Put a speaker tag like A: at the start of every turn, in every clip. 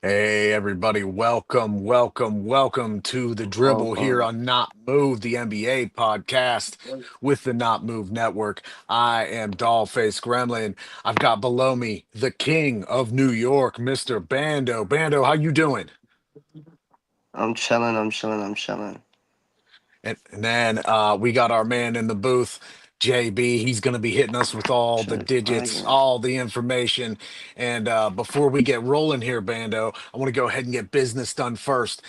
A: Hey everybody, welcome to the Dribble here
B: Welcome.
A: on Not Move, the NBA podcast with the Not Move Network. I am Dollface Gremlin. I've got below me the King of New York, Mr. Bando. Bando, how you doing?
B: I'm chilling.
A: And then we got our man in the booth, JB. He's going to be hitting us with all the
B: Shit,
A: digits,
B: lagging.
A: all the information. And before we get rolling here, Bando, I want to go ahead and get business done first.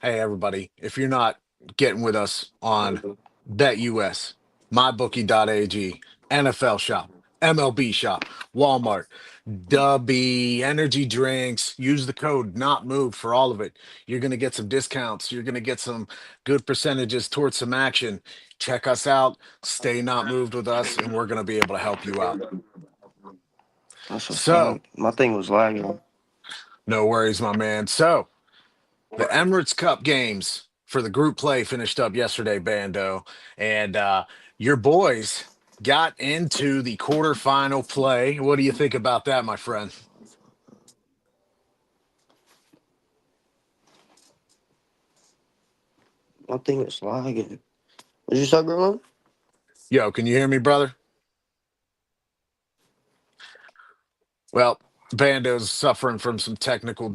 A: Hey, everybody, if you're not getting with us on BetUS, MyBookie.ag, NFL Shop, MLB Shop, Walmart, Dubby, energy drinks, use the code not moved for all of it. You're going to get some discounts. You're going to get some good percentages towards some action. Check us out. Stay not moved with us, and we're going to be able to help you out.
B: That's a
A: So,
B: fact. My thing was lagging.
A: no worries, my man. So, the Emirates Cup games for the group play finished up yesterday, Bando, and your boys got into the quarterfinal play. What do you think about that, my friend?
B: My thing was lagging. What you say, girl?
A: Yo, can you hear me, brother? Well, Bando's suffering from some technical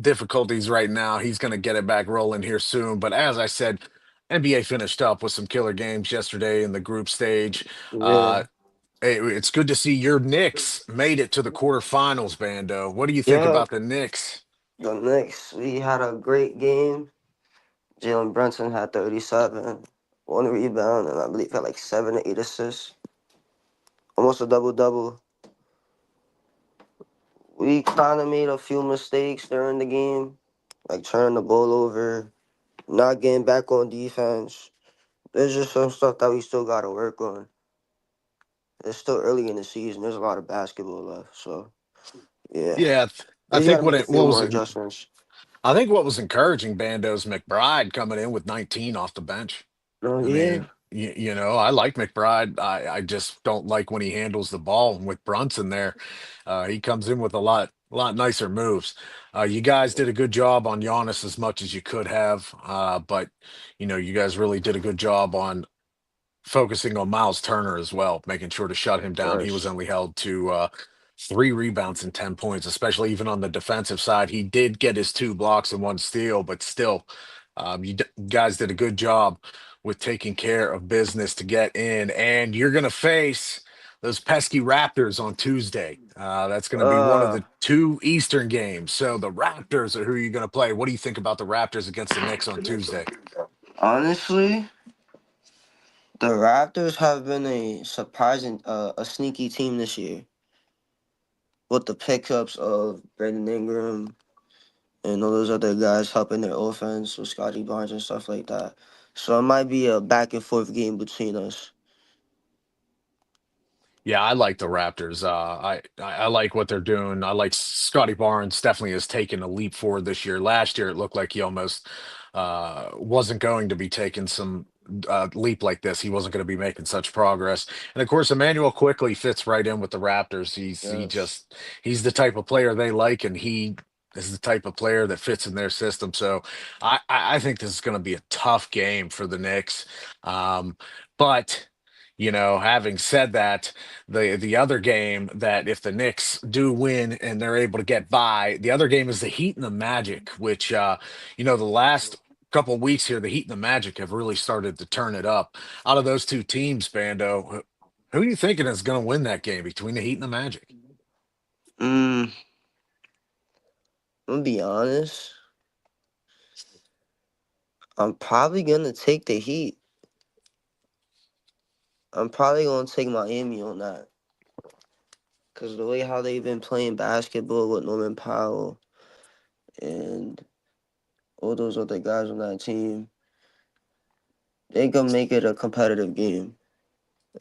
A: difficulties right now. He's going to get it back rolling here soon. But as I said, NBA finished up with some killer games yesterday in the group stage.
B: Yeah.
A: Uh, it's good to see your Knicks made it to the quarterfinals, Bando. What do you think
B: Yeah.
A: about the Knicks?
B: The Knicks, we had a great game. Jalen Brunson had 37, one rebound, and I believe had like 7 or 8 assists. Almost a double double. We kind of made a few mistakes during the game, like turning the ball over, not getting back on defense. There's just some stuff that we still got to work on. It's still early in the season. There's a lot of basketball left. So yeah,
A: Yeah,
B: we
A: I
B: just got
A: think
B: to make a few
A: what was
B: more
A: it?
B: adjustments.
A: I think what was encouraging Bando's McBride coming in with 19 off the bench.
B: No,
A: I
B: yeah,
A: mean, I like McBride. I just don't like when he handles the ball. And with Brunson there, he comes in with a lot nicer moves. You guys did a good job on Giannis as much as you could have, but you guys really did a good job on focusing on Miles Turner as well, making sure to shut him
B: of
A: down. He was
B: course.
A: only held to 3 rebounds and 10 points, especially even on the defensive side. He did get his 2 blocks and 1 steal, but still, guys did a good job with taking care of business to get in. And you're going to face those pesky Raptors on Tuesday. That's going to be one of
B: Uh,
A: the two Eastern games. So the Raptors are who you're going to play. What do you think about the Raptors against the Knicks on Tuesday?
B: Honestly, the Raptors have been a surprising, a sneaky team this year with the pickups of Brandon Ingram and all those other guys helping their offense with Scotty Barnes and stuff like that. So it might be a back and forth game between us.
A: Yeah, I like the Raptors. I like what they're doing. I like Scotty Barnes. Definitely has taken a leap forward this year. Last year, it looked like he almost wasn't going to be taking some leap like this. He wasn't going to be making such progress. And of course, Emmanuel quickly fits right in with the Raptors.
B: Yes.
A: He's the type of player they like, and he is the type of player that fits in their system. So I think this is going to be a tough game for the Knicks. But having said that, the other game that if the Knicks do win and they're able to get by, the other game is the Heat and the Magic, which the last couple of weeks here, the Heat and the Magic have really started to turn it up. Out of those two teams, Bando, who are you thinking is going to win that game between the Heat and the Magic?
B: Mm, I'm gonna be honest. I'm probably gonna take the Heat. I'm probably gonna take Miami on that. Cause the way how they've been playing basketball with Norman Powell and all those other guys on that team, they gonna make it a competitive game.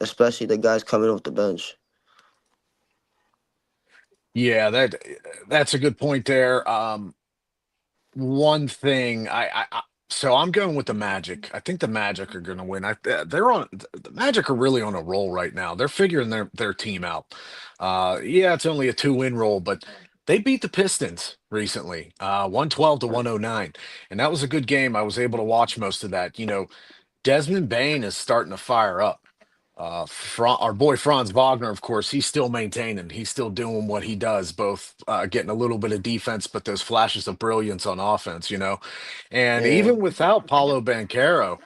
B: Especially the guys coming off the bench.
A: Yeah, that's a good point there. One thing so I'm going with the Magic. I think the Magic are going to win. The Magic are really on a roll right now. They're figuring their team out. Yeah, it's only a 2-win roll, but They beat the Pistons recently, 112 to 109. And that was a good game. I was able to watch most of that. Desmond Bain is starting to fire up. Our boy Franz Wagner, of course, he's still maintaining. He's still doing what he does, both getting a little bit of defense, but those flashes of brilliance on offense. And
B: Yeah,
A: even without Paulo Banchero,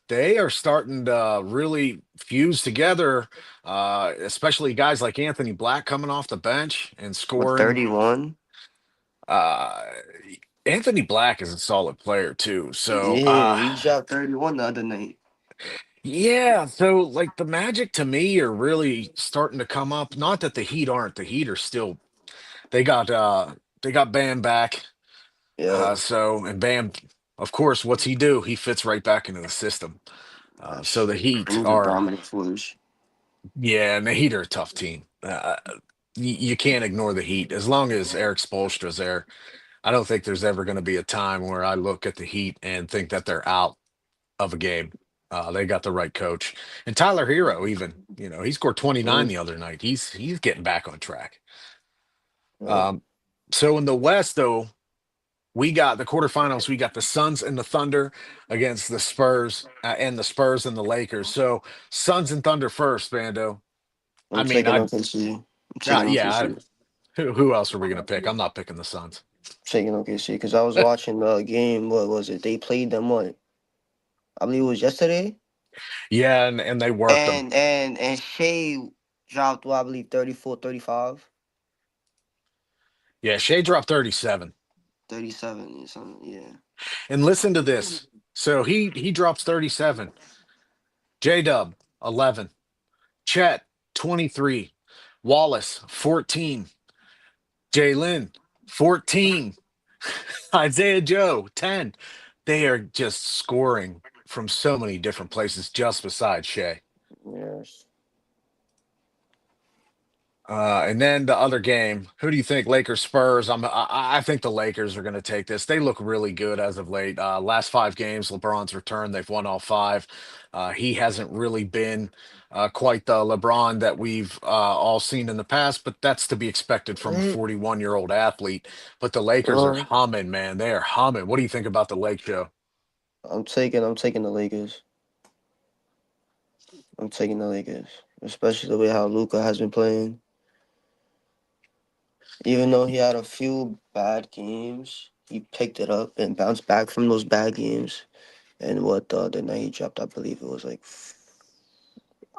A: they are starting to really fuse together, especially guys like Anthony Black coming off the bench and
B: with
A: scoring.
B: 31.
A: Uh, Anthony Black is a solid player too. So,
B: Yeah, he dropped 31 the other night.
A: yeah, so like the Magic to me are really starting to come up. Not that the Heat aren't. The Heat are still they got Bam back.
B: Yeah,
A: And Bam, of course, what's he do? He fits right back into the system. So
B: that's
A: the Heat
B: he's a
A: are
B: dominant force.
A: Yeah, and the Heat are a tough team. You can't ignore the Heat. As long as Eric Spoelstra's there, I don't think there's ever going to be a time where I look at the Heat and think that they're out of a game. They got the right coach. And Tyler Hero, even, he scored 29
B: Mm,
A: the other night. He's getting back on track.
B: yeah.
A: Um, so in the West, though, we got the quarterfinals. We got the Suns and the Thunder against the Spurs, and the Spurs and the Lakers. So Suns and Thunder first, Bando. I
B: I'm
A: mean,
B: taking
A: I
B: OKC. I'm
A: yeah,
B: taking
A: yeah.
B: OKC.
A: Who else are we gonna pick? I'm not picking the Suns.
B: Taking OKC because I was watching the game. What was it? They played them what? I believe it was yesterday.
A: Yeah, and they worked them.
B: And Shea dropped, what, I believe 34, 35,
A: Yeah, Shea dropped 37.
B: 37 or something. Yeah.
A: And listen to this. So he drops 37. J Dub 11. Chet 23. Wallace 14. Jalen 14. Isaiah Joe 10. They are just scoring from so many different places just beside Shea.
B: Yes.
A: And then the other game, who do you think? Lakers Spurs. I think the Lakers are going to take this. They look really good as of late. Last 5 games, LeBron's returned. They've won all 5. He hasn't really been quite the LeBron that we've all seen in the past, but that's to be expected from a
B: Mm,
A: 41-year-old athlete. But the Lakers are
B: uh,
A: humming, man. They are humming. What do you think about the Lake Show?
B: I'm taking the Lakers. I'm taking the Lakers, especially the way how Luca has been playing. Even though he had a few bad games, he picked it up and bounced back from those bad games. And what the other night he dropped, I believe it was like,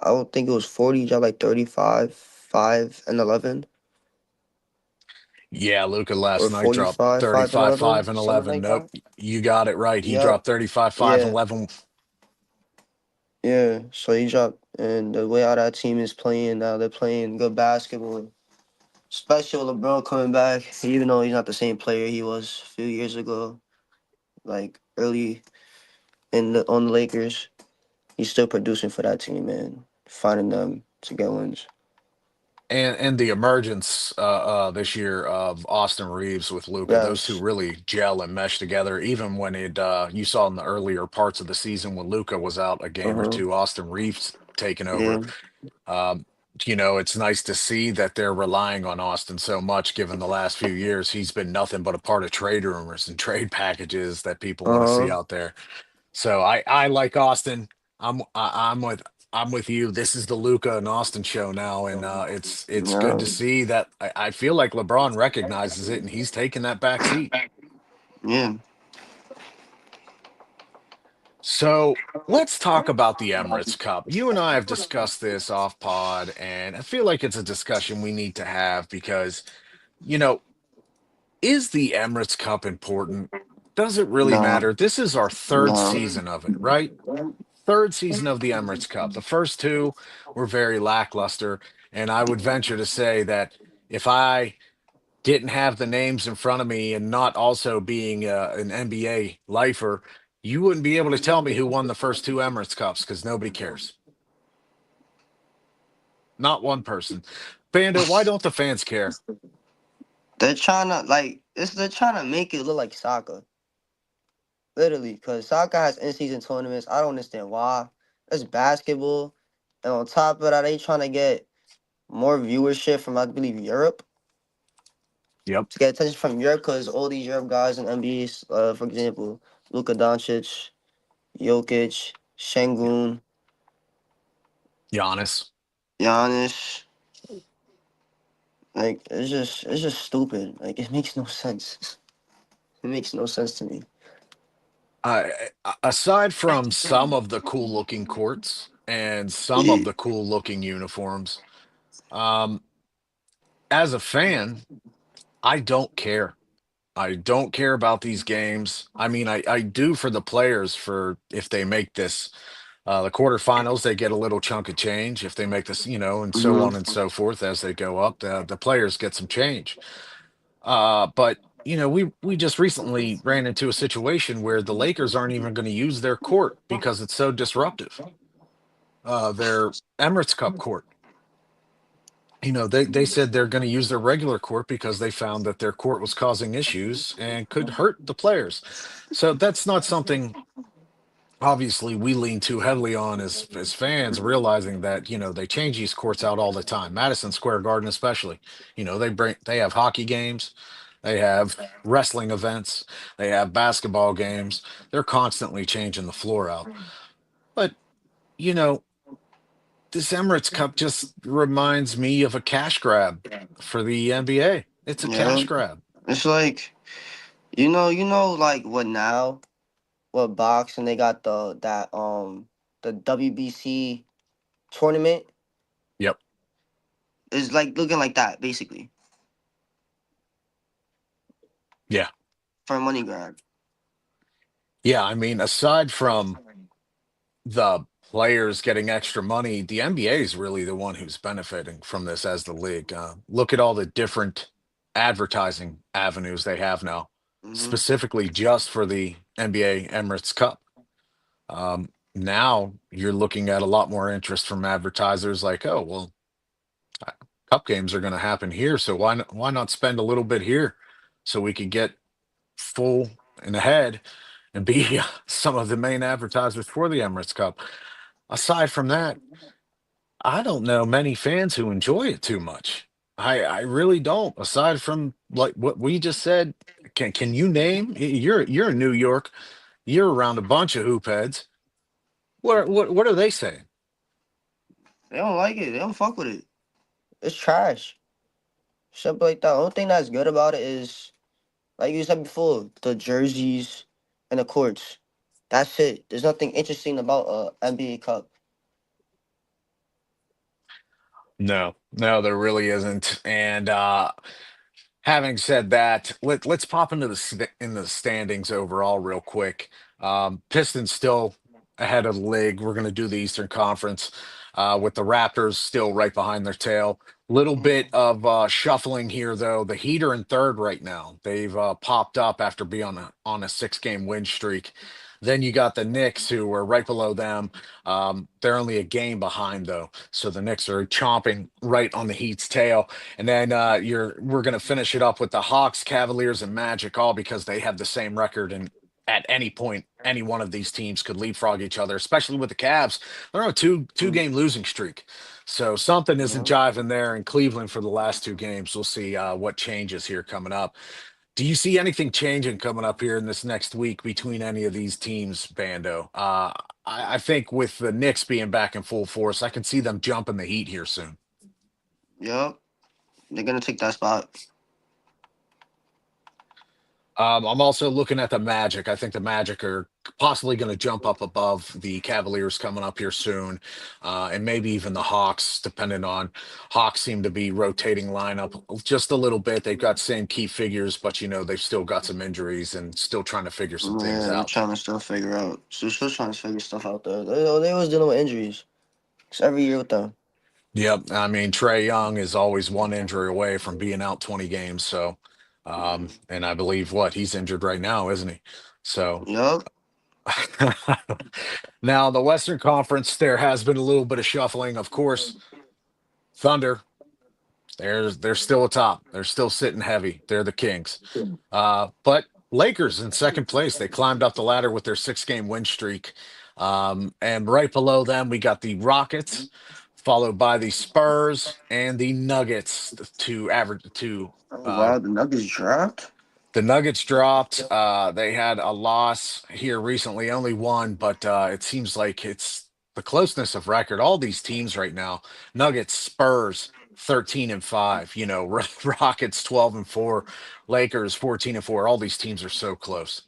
B: I don't think it was 40. He dropped like 35, 5 and 11,
A: Yeah, Luca
B: or
A: last night dropped
B: 45, 5 and
A: 35, 5,
B: 11,
A: and
B: something
A: 11.
B: like
A: Nope,
B: that.
A: you got it right. He
B: Yep.
A: dropped 35, 5, and
B: Yeah.
A: 11.
B: Yeah. So he dropped, and the way how that team is playing now, they're playing good basketball. Especially with LeBron coming back, even though he's not the same player he was a few years ago, like early on the Lakers, he's still producing for that team, man. Finding them to get wins.
A: And the emergence this year of Austin Reeves with Luca, those two
B: Yes.
A: really gel and mesh together. Even when it you saw in the earlier parts of the season when Luca was out a
B: Uh
A: game or
B: huh.
A: two, Austin Reeves taking over.
B: Yeah.
A: Um, it's nice to see that they're relying on Austin so much, given the last few years he's been nothing but a part of trade rumors and trade packages that people want to see
B: Uh huh.
A: out there. So I like Austin. I'm with you. This is the Luca and Austin show now, and it's good
B: Yeah.
A: to see that. I feel like LeBron recognizes it, and he's taking that back seat.
B: Yeah.
A: So let's talk about the Emirates Cup. You and I have discussed this off pod, and I feel like it's a discussion we need to have because you know is the Emirates Cup important? Does it really
B: No.
A: matter? This is our third
B: No.
A: season of it, right? Third season of the Emirates Cup. The first two were very lackluster, and I would venture to say that if I didn't have the names in front of me and not also being an NBA lifer, you wouldn't be able to tell me who won the first two Emirates Cups because nobody cares. Not one person. Bando, why don't the fans care?
B: They're trying to they're trying to make it look like soccer, literally. Because soccer has in-season tournaments. I don't understand why. It's basketball, and on top of that, they trying to get more viewership from, I believe, Europe.
A: Yep.
B: to get attention from Europe because all these Europe guys in NBA, for example, Luka Doncic, Jokic, Şengün,
A: Giannis.
B: Giannis. Like it's just stupid. Like it makes no sense. It makes no sense to me.
A: Aside from some of the cool looking courts and some of
B: Yeah.
A: the cool looking uniforms, um, as a fan, I don't care. I don't care about these games. I mean, I do for the players for if they make this the quarterfinals, they get a little chunk of change. If they make this, and so on and
B: Hmm.
A: so forth as they go up, the players get some change. But we just recently ran into a situation where the Lakers aren't even going to use their court because it's so disruptive. Their Emirates Cup court. They said they're going to use their regular court because they found that their court was causing issues and could hurt the players. So that's not something obviously we lean too heavily on as fans, realizing that they change these courts out all the time. Madison Square Garden especially, they have hockey games, they have wrestling events, they have basketball games. They're constantly changing the floor out. But you know this Emirates Cup just reminds me of a cash grab for the NBA. It's a
B: Yeah.
A: cash grab.
B: It's like like what now? What box and they got the WBC tournament
A: Yep.
B: is like looking like that basically
A: Yeah.
B: for a money grab.
A: Yeah, I mean, aside from the players getting extra money, the NBA is really the one who's benefiting from this as the league. Look at all the different advertising avenues they have now,
B: Hmm.
A: specifically just for the NBA Emirates Cup. Now you're looking at a lot more interest from advertisers like, oh, well, uh, cup games are going to happen here, so why not spend a little bit here so we could get full and ahead and be some of the main advertisers for the Emirates Cup. Aside from that, I don't know many fans who enjoy it too much. I really don't. Aside from like what we just said, can you name? You're in New York. You're around a bunch of hoop heads. What are they saying?
B: They don't like it. They don't fuck with it. It's trash. Simple like that. Only thing that's good about it is, like you said before, the jerseys and the courts. That's it. There's nothing interesting about NBA Cup.
A: No, no, there really isn't. And having said that, let's pop into in the standings overall real quick. Pistons still ahead of the league. We're going to do the Eastern Conference with the Raptors still right behind their tail. Little bit of shuffling here though. The Heat are in third right now. They've popped up after being on a 6 game win streak. Then you got the Knicks who are right below them. They're only a game behind though, so the Knicks are chomping right on the Heat's tail. And then we're gonna finish it up with the Hawks, Cavaliers, and Magic, all because they have the same record, and at any point, any one of these teams could leapfrog each other, especially with the Cavs. They're on a two game losing streak. So something isn't
B: Yeah.
A: jiving there in Cleveland for the last 2 games. We'll see what changes here coming up. Do you see anything changing coming up here in this next week between any of these teams, Bando? I think with the Knicks being back in full force, I can see them jumping the Heat here soon.
B: Yup. They're gonna take that spot.
A: I'm also looking at the Magic. I think the Magic are possibly going to jump up above the Cavaliers coming up here soon, and maybe even the Hawks, depending on Hawks seem to be rotating lineup just a little bit. They've got same key figures, but they've still got some injuries and still trying to figure some things
B: Yeah, they're
A: out.
B: trying to still figure out. So still trying to figure stuff out there. They always dealing with injuries. It's every year with them.
A: Yep. I mean, Trey Young is always one injury away from being out 20 games. So, and I believe he's injured right now, isn't he? So,
B: Yup.
A: now the Western Conference, there has been a little bit of shuffling. Of course, Thunder, they're still atop. They're still sitting heavy. They're the Kings. But Lakers in second place. They climbed up the ladder with their 6 game win streak. And right below them, we got the Rockets. followed by the Spurs and the Nuggets to average to
B: Oh
A: uh
B: wow, the Nuggets dropped.
A: the Nuggets dropped. They had a loss here recently, only one, but it seems like it's the closeness of record. All these teams right now, Nuggets, Spurs, 13-5, Rockets 12-4, Lakers 14-4. All these teams are so close.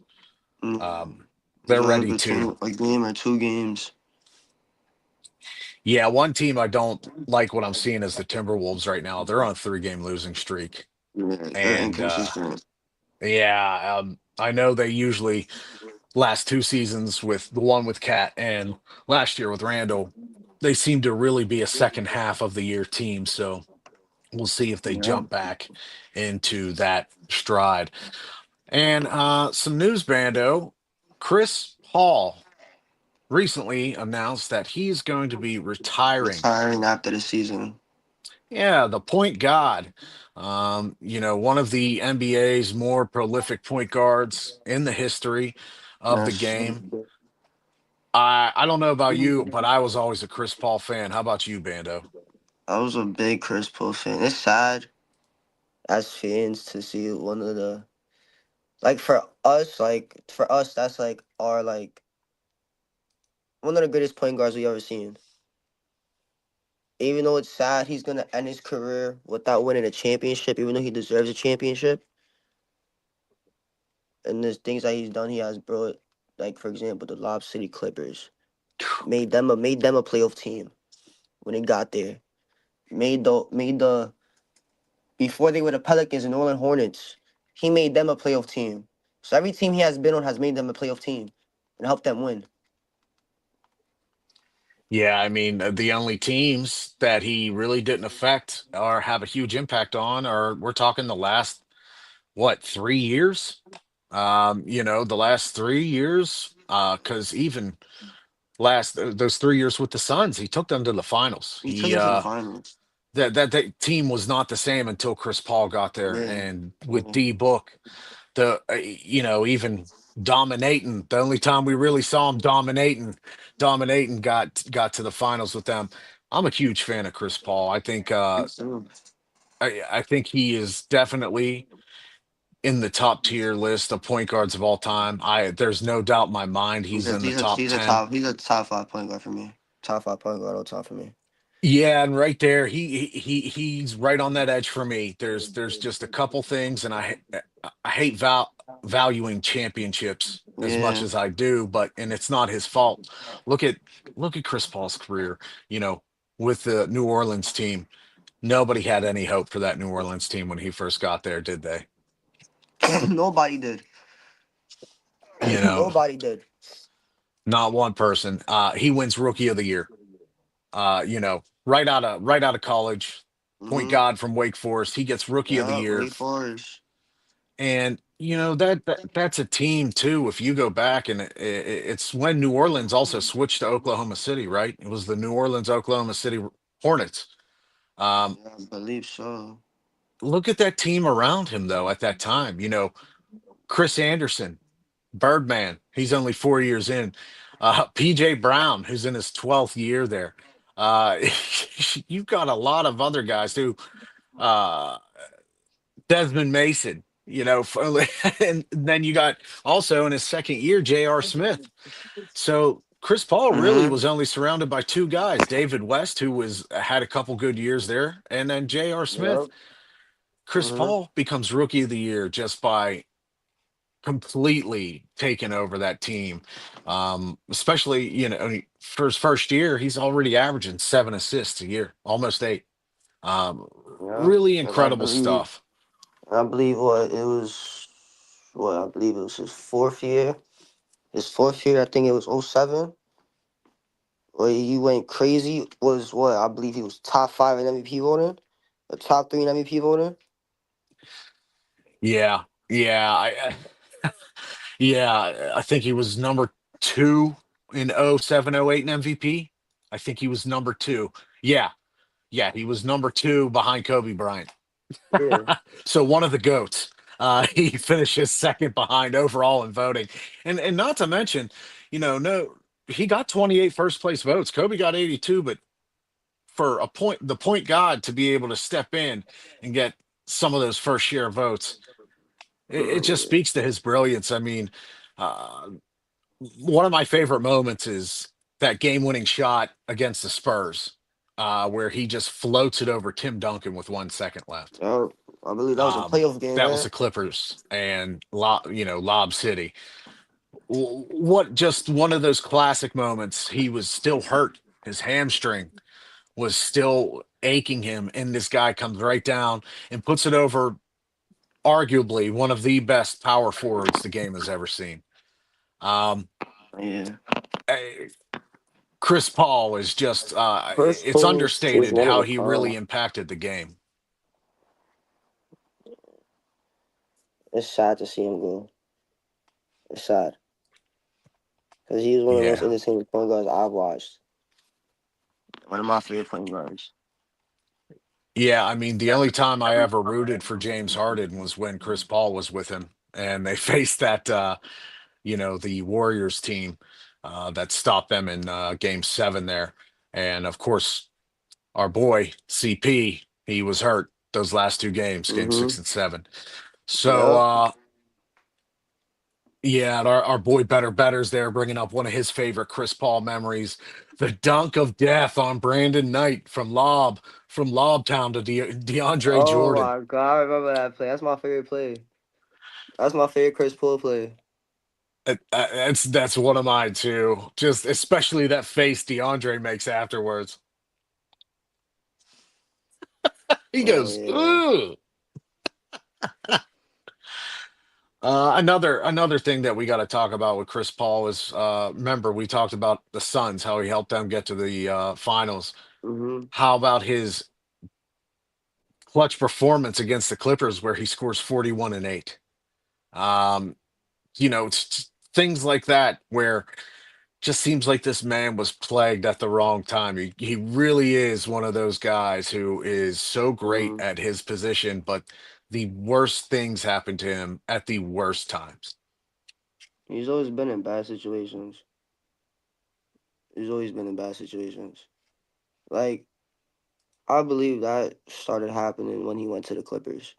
B: Mm.
A: Um,
B: It's
A: they're
B: only
A: ready to.
B: between a game or two games.
A: Yeah, one team I don't like what I'm seeing is the Timberwolves right now. They're on a 3-game losing streak.
B: Yeah, they're
A: And
B: inconsistent.
A: yeah, I know they usually last 2 seasons with the one with Cat and last year with Randall, they seem to really be a second half of the year team. So we'll see if they
B: Yeah.
A: jump back into that stride. And some news, Bando. Chris Paul recently announced that he's going to be retiring.
B: Retiring after the season.
A: Yeah, the point guard. One of the NBA's more prolific point guards in the history of the
B: That's
A: game. I don't know about you, but I was always a Chris Paul fan. How about you, Bando?
B: I was a big Chris Paul fan. It's sad as fans to see one of the for us that's like our like one of the greatest point guards we ever seen. Even though it's sad he's gonna end his career without winning a championship, even though he deserves a championship, and there's things that he's done he has brought, like for example the Lob City Clippers. Made them a playoff team when they got there. Made the before they were the Pelicans and New Orleans Hornets, he made them a playoff team. So every team he has been on has made them a playoff team and helped them win.
A: Yeah, I mean, the only teams that he really didn't affect or have a huge impact on are we're talking the last what 3 years? The last 3 years, because even last those 3 years with the Suns, he took them to the finals.
B: He took them to the finals.
A: That team was not the same until Chris Paul got there,
B: Yeah,
A: and with
B: yeah.
A: D Book, even dominating. The only time we really saw him dominating got to the finals with them. I'm a huge fan of Chris Paul.
B: Me too.
A: I think he is definitely in the top tier list of point guards of all time. I There's no doubt in my mind he's in the top 10.
B: He's a top five point guard for me. Top five point guard all time for me.
A: Yeah, and right there, he's right on that edge for me. There's just a couple things, and I hate valuing championships as much
B: Yeah.
A: as I do, but and it's not his fault. Look at look at Chris Paul's career. You know, with the New Orleans team, nobody had any hope for that New Orleans team when he first got there, did they?
B: Nobody did.
A: You know,
B: Nobody did.
A: not one person. He wins Rookie of the Year. Right out of college, point
B: Mm-hmm.
A: guard from Wake Forest. He gets Rookie of the
B: Yeah,
A: Year.
B: Wake Forest.
A: And that's a team too. If you go back and it's when New Orleans also switched to Oklahoma City, right? It was the New Orleans Oklahoma City Hornets. Um,
B: Yeah, I believe so.
A: Look at that team around him though at that time. Chris Anderson, Birdman. He's only 4 years in. PJ Brown, who's in his 12th year there. Uh, you've got a lot of other guys too. Uh, Desmond Mason, and then you got also in his second year, J.R. Smith. So Chris Paul really
B: Mm-hmm.
A: was only surrounded by two guys, David West, who was had a couple good years there, and then J.R. Smith.
B: Yep.
A: Chris
B: Mm-hmm.
A: Paul becomes rookie of the year just by completely taking over that team. Especially, for his first year, he's already averaging 7 assists a year, almost 8. Um,
B: Yep.
A: Really
B: And I
A: incredible
B: believe
A: stuff.
B: I believe what I believe it was his fourth year. His fourth year, I think it was '07. Where he went crazy was what I believe he was top five in MVP voting, or top three in MVP voting.
A: Yeah, yeah, yeah. I think he was number two in 07, 08 in MVP. I think he was number two. Yeah, yeah, he was number two behind Kobe Bryant.
B: Yeah.
A: So one of the goats. He finishes second behind overall in voting, and not to mention, no, he got 28 first place votes. Kobe got 82, but for the point guard to be able to step in and get some of those first share votes, it just
B: Yeah.
A: speaks to his brilliance. I mean, uh, one of my favorite moments is that game-winning shot against the Spurs, where he just floats it over Tim Duncan with 1 second left.
B: Yeah, I believe that was a
A: Um,
B: playoff game,
A: that was the
B: man.
A: Clippers and Lob City. What just one of those classic moments. He was still hurt. His hamstring was still aching him, and this guy comes right down and puts it over arguably one of the best power forwards the game has ever seen. Um,
B: Yeah.
A: eh, Chris Paul is just
B: Chris
A: it's
B: Paul is
A: understated
B: one of
A: how
B: a
A: he really
B: kind.
A: impacted the game.
B: It's sad to see him go. It's sad because he was one of the most
A: Yeah.
B: entertaining point guards I've watched. One of my favorite point guards.
A: Yeah, I mean, the only time I ever rooted for James Harden was when Chris Paul was with him and they faced that the Warriors team that stopped them in game 7 there. And of course, our boy CP, he was hurt those last two games, game 6
B: Mm-hmm.
A: and 7. So
B: Yep.
A: yeah, and our boy Better's there, bringing up one of his favorite Chris Paul memories, the dunk of death on Brandon Knight from Lob Town to DeAndre
B: Oh
A: Jordan.
B: my god, I remember that play. That's my favorite play. That's my favorite Chris Paul play.
A: That's one of mine too. Just especially that face DeAndre makes afterwards. He
B: Oh
A: goes,
B: yeah.
A: "Ooh." Another thing that we got to talk about with Chris Paul is remember we talked about the Suns, how he helped them get to the finals.
B: Mm-hmm.
A: How about his clutch performance against the Clippers where he scores 41 and 8? Um, it's things like that where just seems like this man was plagued at the wrong time. He really is one of those guys who is so great
B: Mm-hmm.
A: at his position, but the worst things happen to him at the worst times.
B: He's always been in bad situations. He's always been in bad situations. Like I believe that started happening when he went to the Clippers.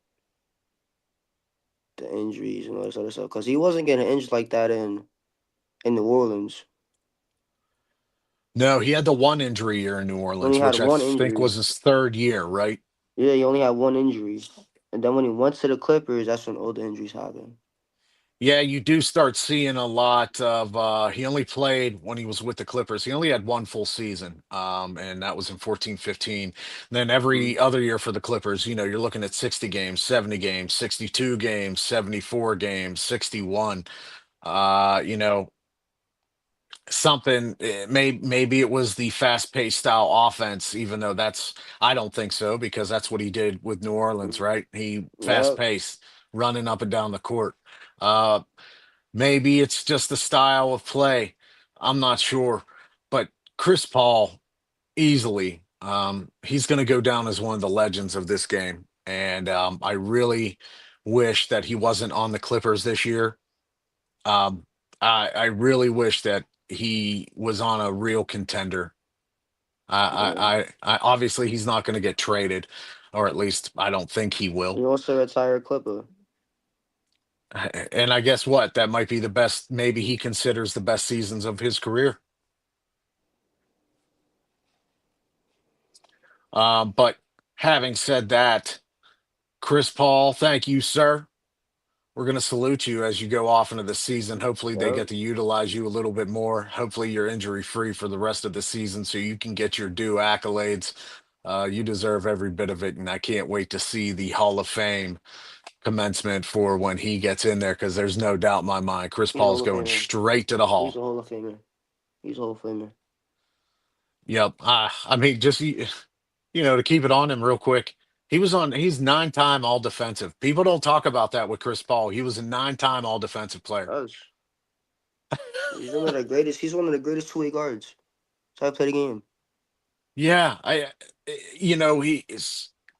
B: The injuries and all this other stuff. Because he wasn't getting injured like that in New Orleans.
A: No, he had the one injury year in New
B: He only
A: Orleans,
B: had
A: which I
B: one
A: think
B: injury.
A: was his third year, right?
B: Yeah, he only had one injury. And then when he went to the Clippers, that's when all the injuries happened.
A: Yeah, you do start seeing a lot of he only played when he was with the Clippers. He only had one full season. And that was in 14-15. Then
B: Mm-hmm.
A: every other year for the Clippers, you're looking at 60 games, 70 games, 62 games, 74 games, 61. Uh, you know, maybe it was the fast-paced style offense, even though I don't think so because that's what he did with New Orleans, right? He
B: Yep.
A: fast-paced, running up and down the court. Uh Maybe it's just the style of play. I'm not sure. But Chris Paul, easily, he's going to go down as one of the legends of this game. And I really wish that he wasn't on the Clippers this year. Um, I really wish that he was on a real contender.
B: Yeah.
A: Obviously he's not going to get traded, or at least I don't think he
B: He
A: will.
B: also retired Clipper.
A: And I guess what? That might be the best, maybe he considers the best seasons of his career. But having said that, Chris Paul, thank you, sir. We're going to salute you as you go off into the season. Hopefully, they
B: Yep.
A: get to utilize you a little bit more. Hopefully, you're injury free for the rest of the season so you can get your due accolades. You deserve every bit of it. And I can't wait to see the Hall of Fame commencement for when he gets in there because there's no doubt in my mind Chris
B: He's a
A: Paul's
B: Hall of
A: going
B: Famer.
A: straight to the
B: He's a
A: Hall.
B: Hall of Famer. He's a Hall of Famer.
A: Yep. I mean, just to keep it on him real quick, he's 9-time all defensive. People don't talk about that with Chris Paul. He was a 9-time all defensive player.
B: Us. He's one of the greatest. He's one of the greatest two-way guards. That's how I play the game.
A: Yeah,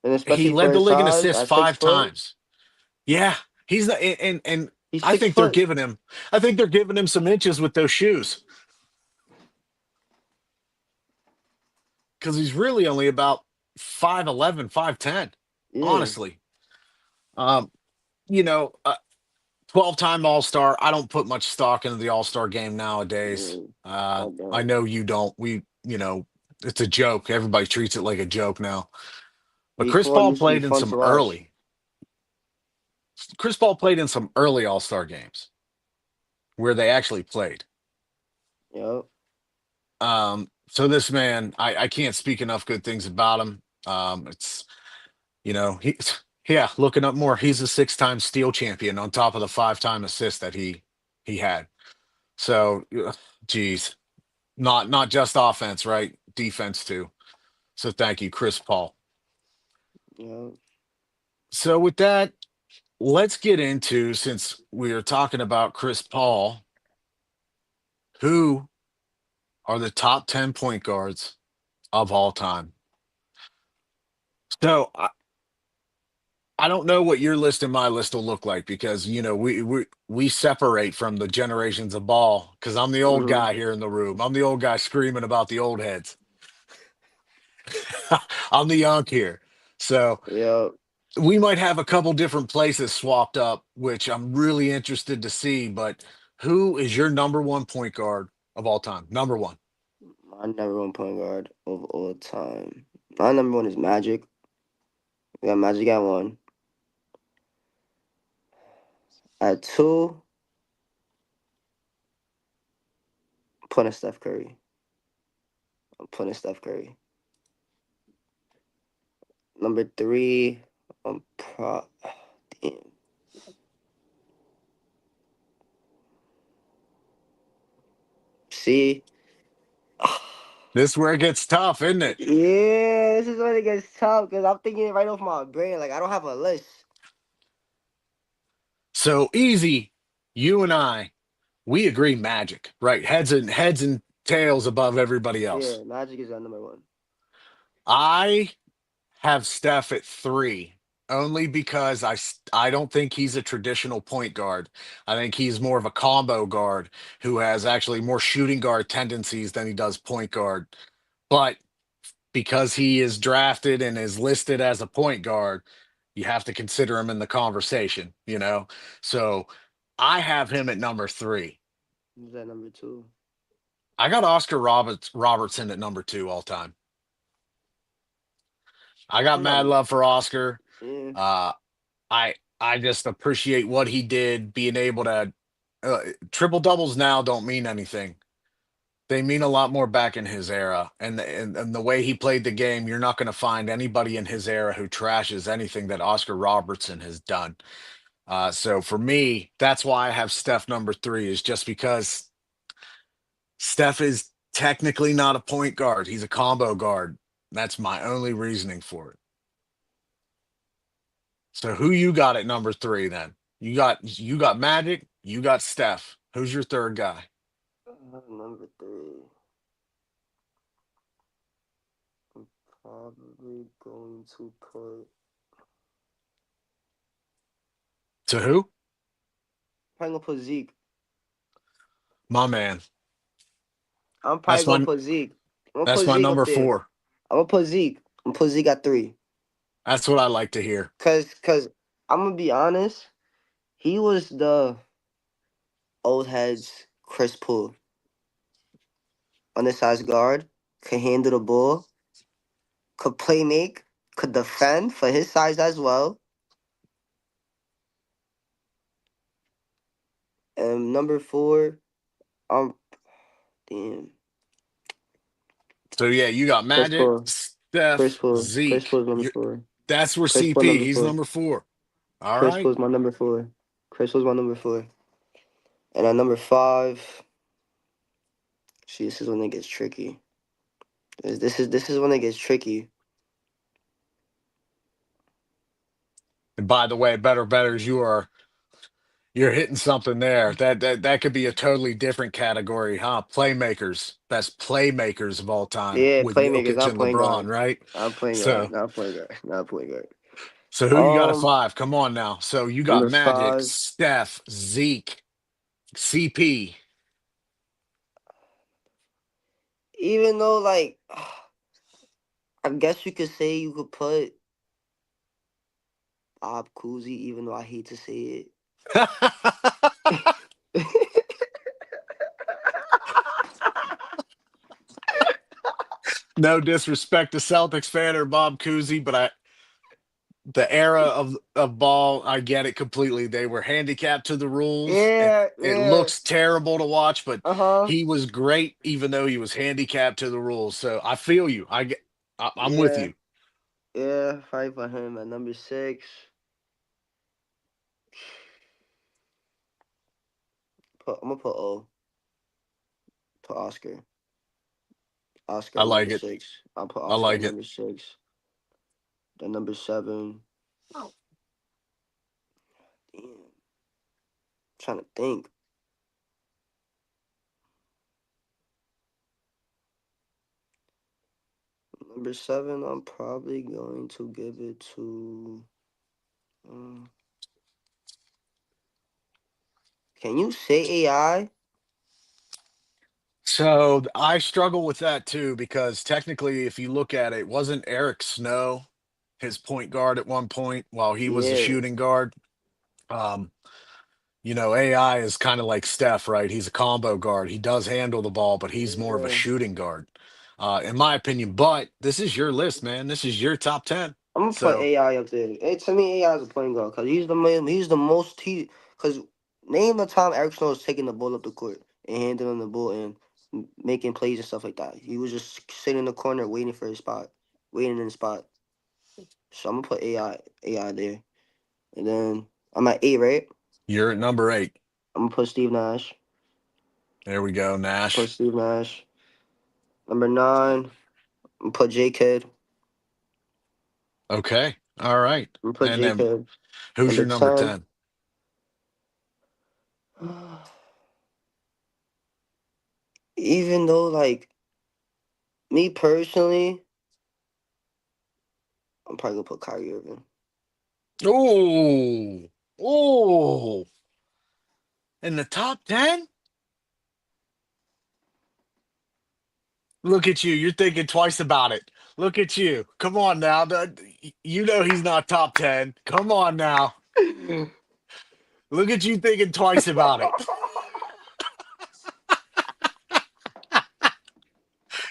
B: And
A: he
B: especially for
A: led the
B: his
A: league in
B: size,
A: assists
B: at 6 foot,
A: 5 times. Yeah, he's the and
B: he's
A: I
B: six
A: think they're
B: foot.
A: giving him I think they're giving him some inches with those shoes. because he's really only about 5'11", 5'10",
B: Yeah,
A: honestly. Um, you know, 12-time All-Star. I don't put much stock into the All-Star game nowadays.
B: yeah. I
A: I
B: don't.
A: know you don't. It's a joke. Everybody treats it like a joke now. But
B: Week one used to be fun to watch.
A: Chris Paul played in some early All-Star games where they actually played.
B: Yep.
A: So this man, I can't speak enough good things about him. It's he's yeah, looking up more. He's a 6-time steal champion on top of the 5-time assist that he had. So, geez, not just offense, right? Defense too. So thank you, Chris Paul.
B: Yep.
A: So with that, let's get into, since we are talking about Chris Paul, who are the top 10 point guards of all time. So I don't know what your list and my list will look like because we separate from the generations of ball because I'm the old
B: Mhm.
A: guy here in the room. I'm the old guy screaming about the old heads. I'm the young here. So
B: Yep.
A: we might have a couple different places swapped up, which I'm really interested to see. But who is your number one point guard of all time? Number one.
B: My number one point guard of all time. My number one is Magic. We got Magic at one. At two, I'm putting Steph Curry. I'm putting Steph Curry. Number three, I'm damn. See?
A: This is where it gets tough, isn't it?
B: Yeah, this is when it gets tough because I'm thinking it right off my brain. Like I don't have a list.
A: So easy. You and I, we agree magic, right? Heads and tails above everybody else.
B: Yeah, Magic is at number one.
A: I have Steph at three, only because I don't think he's a traditional point guard. I think he's more of a combo guard who has actually more shooting guard tendencies than he does point guard. But because he is drafted and is listed as a point guard, you have to consider him in the conversation. So I have him at number three.
B: Who's at number two?
A: I got Oscar Robertson at number two all time. I got
B: I'm not.
A: mad love for Oscar.
B: Yeah,
A: Uh, I just appreciate what he did, being able to triple doubles now don't mean anything. They mean a lot more back in his era, and the way he played the game. You're not going to find anybody in his era who trashes anything that Oscar Robertson has done. So for me, that's why I have Steph number three, is just because Steph is technically not a point guard. He's a combo guard. That's my only reasoning for it. So who you got at number three then? You got Magic, you got Steph. Who's your third guy?
B: number three. I'm probably going to put.
A: To who?
B: Probably gonna put Zeke.
A: My man.
B: I'm probably
A: That's
B: gonna
A: my
B: put Zeke. I'm gonna
A: that's
B: put
A: my
B: Zeke up
A: number
B: there.
A: four.
B: I'm gonna put Zeke. I'm gonna put Zeke at three.
A: That's what I like to hear.
B: Cause I'm gonna be honest. He was the old heads Chris Paul. Undersized guard, could handle the ball, could play make, could defend for his size as well. And number four, um, damn,
A: So yeah, you got
B: Chris
A: Magic,
B: Paul, Chris
A: Steph,
B: Paul, Chris
A: Zeke.
B: Paul's number
A: You
B: four.
A: That's where
B: Chris Paul
A: CP.
B: number
A: He's
B: four.
A: number four. All
B: Chris
A: right.
B: Paul's my number four. Chris Paul's my number four. And at number five, see, this is when it gets tricky. This is when it gets tricky.
A: And by the way, betters, you're hitting something there. That could be a totally different category, huh? Playmakers, best playmakers of all time
B: Yeah,
A: with
B: playmakers,
A: Jokic
B: not
A: and
B: point
A: LeBron,
B: guard.
A: right?
B: Not point guard.
A: So
B: Not point guard. Not point guard.
A: so who you got at five? Come on now. So you got
B: Number
A: Magic,
B: five.
A: Steph, Zeke, CP.
B: Even though like I guess you could say you could put Bob Cousy, even though I hate to say it.
A: No disrespect to Celtics fan or Bob Cousy, but the era of ball, I get it completely. They were handicapped to the rules, and
B: Yeah,
A: it
B: yeah.
A: looks terrible to watch, but
B: Uh-huh.
A: he was great even though he was handicapped to the rules. So I feel you. I'm with
B: Yeah.
A: you.
B: Yeah. Fight for him at number six. I'm gonna put put Oscar. Oscar
A: I
B: at
A: like
B: number
A: it.
B: six. I'll put
A: I
B: Oscar at
A: like it.
B: number six. Then number seven. Damn. Trying to think. Number seven, I'm probably going to give it to. Um, can you say AI?
A: So I struggle with that too because technically, if you look at it, wasn't Eric Snow his point guard at one point while he was a
B: Yeah.
A: shooting guard? Um, AI is kind of like Steph, right? He's a combo guard. He does handle the ball, but he's more of a
B: Yeah.
A: shooting guard, in my opinion. But this is your list, man. This is your top 10.
B: I'm gonna put
A: So
B: AI up there. To me, AI is a point guard because he's the man. He's the most. Because name the time Eric Snow was taking the ball up the court and handling the ball and making plays and stuff like that. He was just sitting in the corner waiting for his spot, waiting in the spot. So I'm gonna put AI there, and then I'm at eight, right?
A: you're at number 8.
B: I'm gonna put Steve Nash.
A: There we go,
B: Put
A: Nash.
B: Steve Nash. Number nine, I'm gonna put J Kid.
A: Okay. All right.
B: I'm gonna put
A: And
B: J
A: then
B: Kid.
A: who's
B: Number
A: your number
B: 10.
A: 10?
B: Even though, like, me personally, I'm probably gonna put Kyrie Irving.
A: Oh, oh, in the top 10? Look at you. You're thinking twice about it. Look at you. Come on now. You know he's not top 10. Come on now. Look at you thinking twice about it.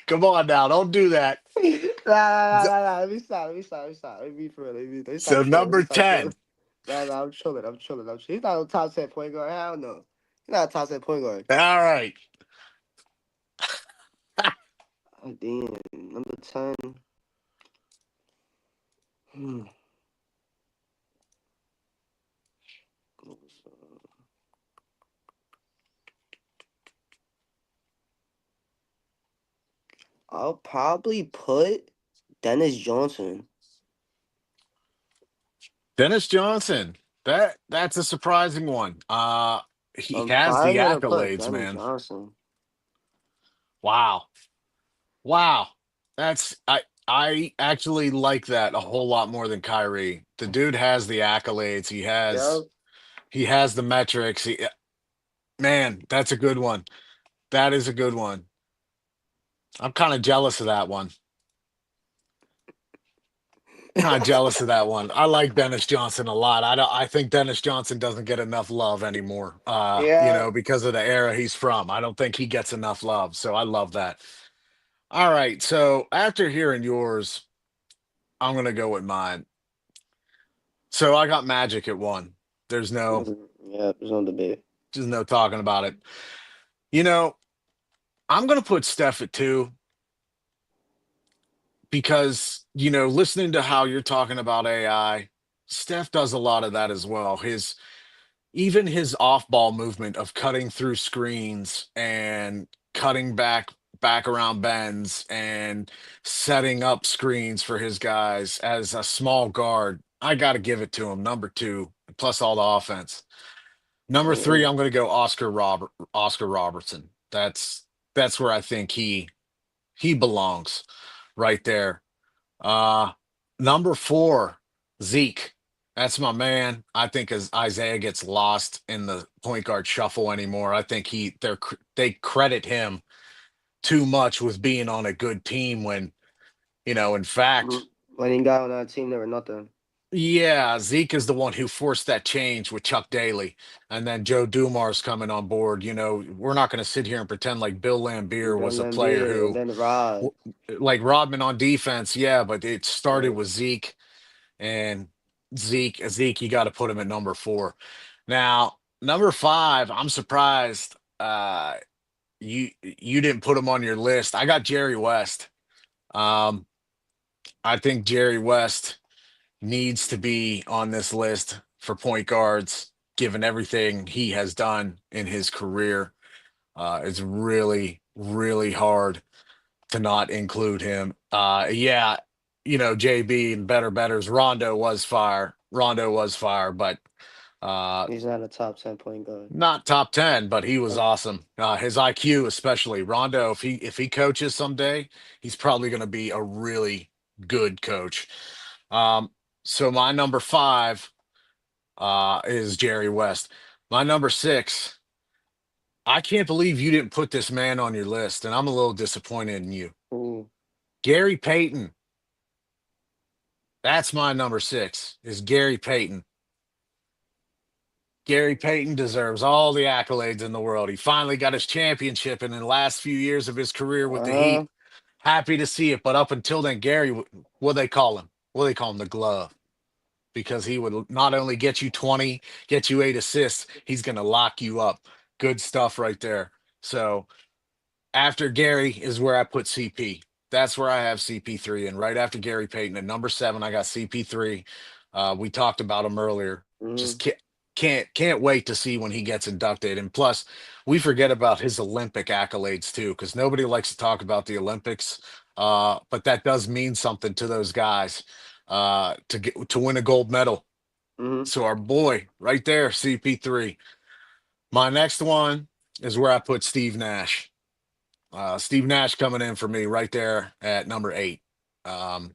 A: Come on now. Don't do that.
B: Nah. Let me stop. Let me be for real. Let me stop
A: So
B: trolling. Let me
A: number
B: stop trolling.
A: 10.
B: Nah. I'm chilling. He's not a top 10 point guard. Hell no. He's not a top 10 point guard.
A: All right.
B: Oh, damn. Number 10. Hmm. I'll probably put Dennis Johnson.
A: Dennis Johnson. That's a surprising one. He
B: I'm
A: has the
B: probably gonna put
A: accolades,
B: Dennis
A: man.
B: Johnson.
A: Wow. Wow. I actually like that a whole lot more than Kyrie. The dude has the accolades.
B: Yeah.
A: He has the metrics. Man, that's a good one. That is a good one. I'm kind of jealous of that one. Kind of jealous of that one. I like Dennis Johnson a lot. I think Dennis Johnson doesn't get enough love anymore.
B: Yeah.
A: Because of the era he's from. I don't think he gets enough love. So I love that. All right. So after hearing yours, I'm gonna go with mine. So I got Magic at one. There's no
B: Yeah, there's no debate.
A: There's no talking about it. You know, I'm gonna put Steph at two because, listening to how you're talking about AI, Steph does a lot of that as well. Even his off-ball movement of cutting through screens and cutting back around bends and setting up screens for his guys as a small guard. I got to give it to him. Number two, plus all the offense. Number three,
B: Yeah.
A: I'm going to go Oscar Robertson. That's where I think he belongs, right there. Uh Number four, Zeke. That's my man. I think as Isaiah gets lost in the point guard shuffle anymore, I think they credit him too much with being on a good team when In fact,
B: Mhm. When he got on that team, they were nothing.
A: yeah, Zeke is the one who forced that change with Chuck Daly, and then Joe Dumars coming on board. We're not going to sit here and pretend like Bill Lambier
B: Bill
A: was a player
B: Lambier and
A: who,
B: then Rod.
A: like Rodman on defense, yeah, but it started
B: Right.
A: with Zeke and Zeke. You got to put him at number four. Now, number five, I'm surprised you didn't put him on your list. I got Jerry West. Um, I think Jerry West needs to be on this list for point guards, given everything he has done in his career. It's really, really hard to not include him. Yeah, JB and betters. Rondo was fire. Rondo was fire, but uh,
B: He's not a top 10 point guard.
A: not top 10, but he was
B: Uh,
A: awesome. His IQ, especially Rondo, if he coaches someday, he's probably going to be a really good coach. Um, so my number five is Jerry West. My number six, I can't believe you didn't put this man on your list, and I'm a little disappointed in you.
B: Ooh.
A: Gary Payton. That's my number six, is Gary Payton. Gary Payton deserves all the accolades in the world. He finally got his championship, and in the last few years of his career with the
B: Uh-huh.
A: Heat, happy to see it. But up until then, Gary, what they call him? What they call him? The glove. Because he would not only get you 20, get you 8 assists, he's going to lock you up. Good stuff right there. So after Gary is where I put CP. That's where I have CP3. And right after Gary Payton at number seven, I got CP3. We talked about him earlier. Just
B: Mm-hmm.
A: can't wait to see when he gets inducted. And plus, we forget about his Olympic accolades too, because nobody likes to talk about the Olympics. But that does mean something to those guys to win a gold medal.
B: Mm-hmm.
A: So our boy right there, CP3. My next one is where I put Steve Nash. Steve Nash coming in for me right there at number eight. Um,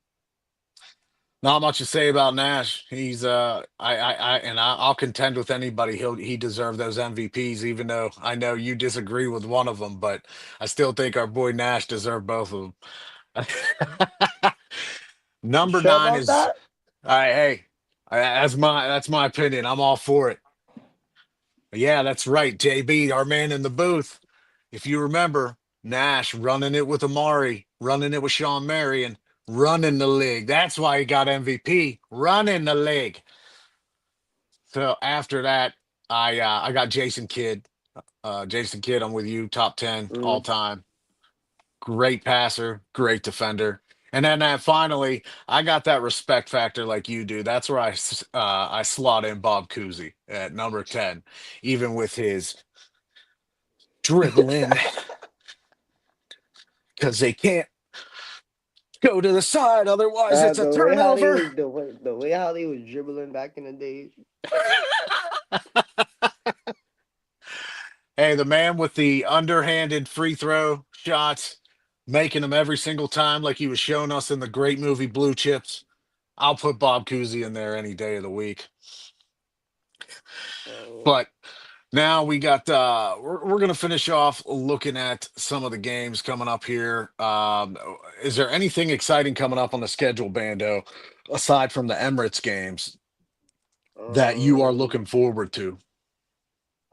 A: Not much to say about Nash. He's I'll contend with anybody. He deserved those MVPs, even though I know you disagree with one of them, but I still think our boy Nash deserved both of them.
B: You
A: Number
B: sure
A: nine
B: about
A: is
B: that?
A: all right. Hey, that's my opinion. I'm all for it. Yeah, that's right, JB, our man in the booth. If you remember, Nash running it with Amari, running it with Sean Marion, running the league. That's why he got MVP, running the league. So after that, I got Jason Kidd. Jason Kidd, I'm with you, top 10 all
B: Mm-hmm.
A: time. Great passer, great defender. And then finally, I got that respect factor like you do. That's where I slot in Bob Cousy at number 10, even with his dribbling, because they can't go to the side, otherwise it's a
B: The way how they
A: turnover.
B: was the way how they was dribbling back in the days.
A: Hey, the man with the underhanded free throw shots, making them every single time, like he was showing us in the great movie Blue Chips. I'll put Bob Cousy in there any day of the week.
B: Uh,
A: But now we're gonna finish off looking at some of the games coming up here. Is there anything exciting coming up on the schedule, Bando, aside from the Emirates games that you are
B: um,
A: looking forward to?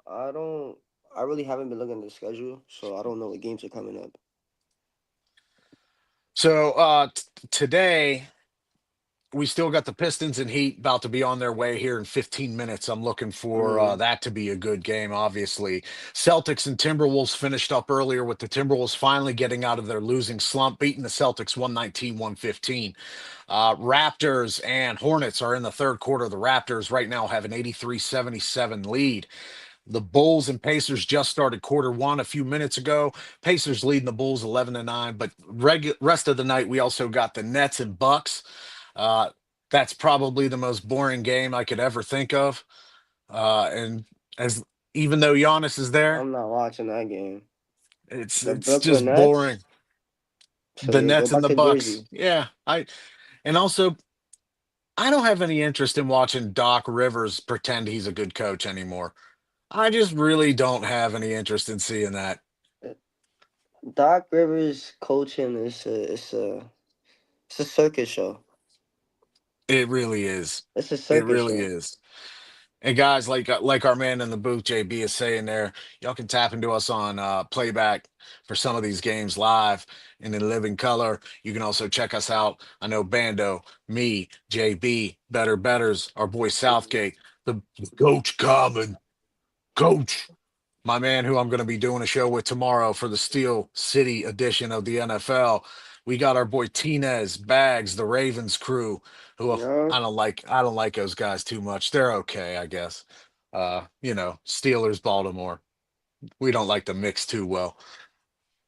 B: I don't. I really haven't been looking at the schedule, so I don't know what games are coming up.
A: So today we still got the Pistons and Heat about to be on their way here in 15 minutes. I'm looking for
B: Mm-hmm.
A: that to be a good game, obviously. Celtics and Timberwolves finished up earlier with the Timberwolves finally getting out of their losing slump, beating the Celtics 119-115. Raptors and Hornets are in the third quarter. The Raptors right now have an 83-77 lead. The Bulls and Pacers just started quarter one a few minutes ago. Pacers leading the Bulls 11-9, but rest of the night we also got the Nets and Bucks. Uh, that's probably the most boring game I could ever think of. And as even though Giannis is there,
B: I'm not watching that game.
A: it's
B: The
A: it's
B: Brooklyn
A: just boring.
B: Nets. So
A: The
B: yeah, go
A: Nets and
B: back
A: the
B: to
A: Bucks.
B: Jersey.
A: Yeah, and also I don't have any interest in watching Doc Rivers pretend he's a good coach anymore. I just really don't have any interest in seeing that.
B: Doc Rivers coaching is a It's a circus show.
A: It really is.
B: It's a
A: It
B: circus
A: really
B: show.
A: is. And guys, like our man in the booth, JB is saying there, y'all can tap into us on playback for some of these games live and in living color. You can also check us out. I know Bando, me, JB, Better Betters, our boy
B: Mhm.
A: Southgate, the Coach Common, Coach, my man who I'm going to be doing a show with tomorrow for the Steel City edition of the NFL. We got our boy Tinez, Bags, the Ravens crew, who
B: Yeah.
A: I don't like those guys too much. They're okay, I guess. Steelers, Baltimore. We don't like the mix too well.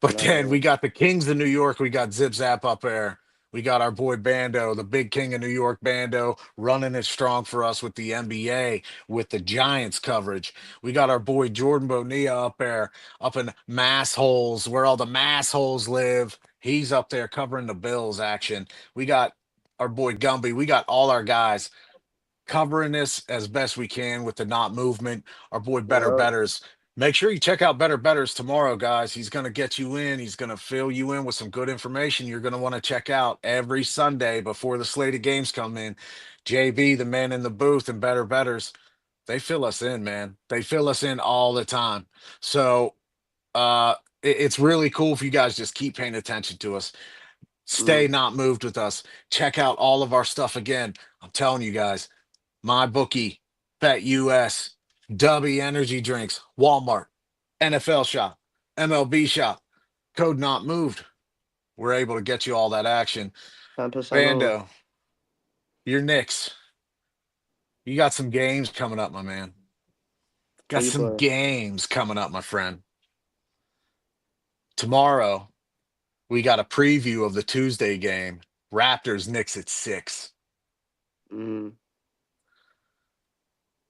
A: But then we
B: No.
A: got the Kings of New York. We got Zip Zap up there. We got our boy Bando, the big king of New York, Bando, running it strong for us with the NBA, with the Giants coverage. We got our boy Jordan Bonilla up there, up in Mass Holes, where all the Mass Holes live. He's up there covering the Bills action. We got our boy Gumby. We got all our guys covering this as best we can with the not movement. Our boy Better
B: Yeah.
A: Betters. Make sure you check out Better Betters tomorrow, guys. He's going to get you in. He's going to fill you in with some good information you're going to want to check out every Sunday before the slate of games come in. JB, the man in the booth, and Better Betters, they fill us in, man. They fill us in all the time. So it's really cool if you guys just keep paying attention to us. Stay
B: Mm.
A: not moved with us. Check out all of our stuff again. I'm telling you guys, my bookie, Bet US, W Energy Drinks, Walmart, NFL Shop, MLB Shop, code not moved. We're able to get you all that action.
B: 10% off.
A: Bando, your Knicks. You got some games coming up, my man.
B: Who
A: Got
B: you
A: some
B: play?
A: games coming up, my friend. Tomorrow, we got a preview of the Tuesday game. Raptors Knicks at 6.
B: Mm.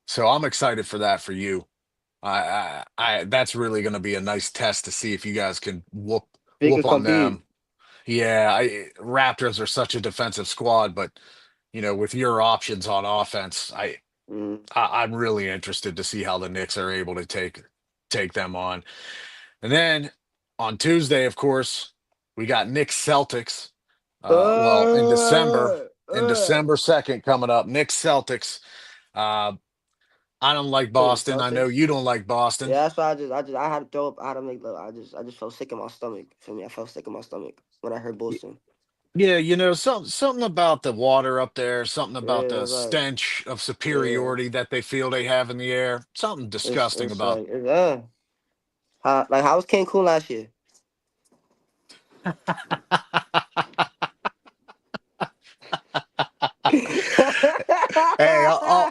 A: So I'm excited for that for you. That's really going to be a nice test to see if you guys can
B: Big
A: whoop
B: and
A: on
B: Khabib.
A: them. Yeah, Raptors are such a defensive squad, but with your options on offense,
B: Mm.
A: I'm really interested to see how the Knicks are able to take them on. And then on Tuesday, of course, we got Knicks Celtics. Well,
B: Uh,
A: in
B: uh.
A: December 2nd coming up, Knicks Celtics. Uh, I don't like
B: For the
A: Boston. I know
B: Celtics.
A: you don't like Boston.
B: Yeah, that's why I had to throw up. I had to make. I just felt sick in my stomach. For me, I felt sick in my stomach when I heard Boston.
A: Yeah, something about the water up there, something about
B: Yeah,
A: the
B: like
A: stench of
B: yeah,
A: superiority that they feel they have in the air. Something disgusting
B: it's
A: about.
B: like how was Cancun last year?
A: Hey,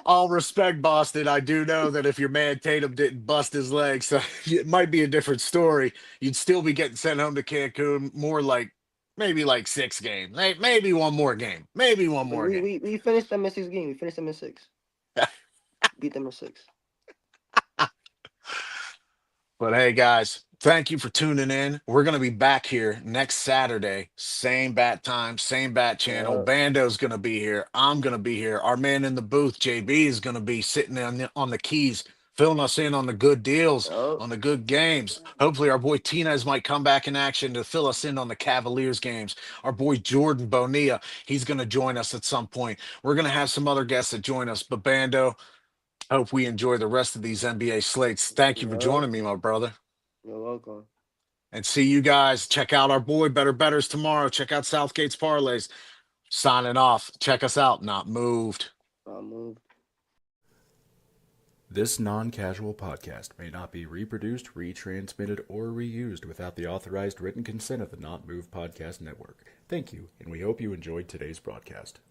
A: I'll respect Boston. I do know that if your man Tatum didn't bust his leg, so it might be a different story. You'd still be getting sent home to Cancun more like maybe like 6 games, maybe one more game, maybe one
B: we,
A: more
B: we
A: game.
B: we we finished them in 6 games. We finished them in 6. Beat them in 6.
A: But hey, guys, thank you for tuning in. We're going to be back here next Saturday, same bat time, same bat channel.
B: Yeah.
A: Bando's going to be here. I'm going to be here. Our man in the booth, JB, is going to be sitting on the keys, filling us in on the good deals,
B: Oh.
A: on the good games. Hopefully, our boy Tinez might come back in action to fill us in on the Cavaliers games. Our boy Jordan Bonilla, he's going to join us at some point. We're going to have some other guests that join us. But Bando, hope we enjoy the rest of these NBA slates. Thank you for
B: Yeah.
A: joining me, my brother.
B: You're welcome.
A: And see you guys. Check out our boy Better Betters tomorrow. Check out Southgate's Parlays. Signing off. Check us out. Not moved.
B: I'll move.
C: This non casual podcast may not be reproduced, retransmitted, or reused without the authorized written consent of the Not Move Podcast Network. Thank you, and we hope you enjoyed today's broadcast.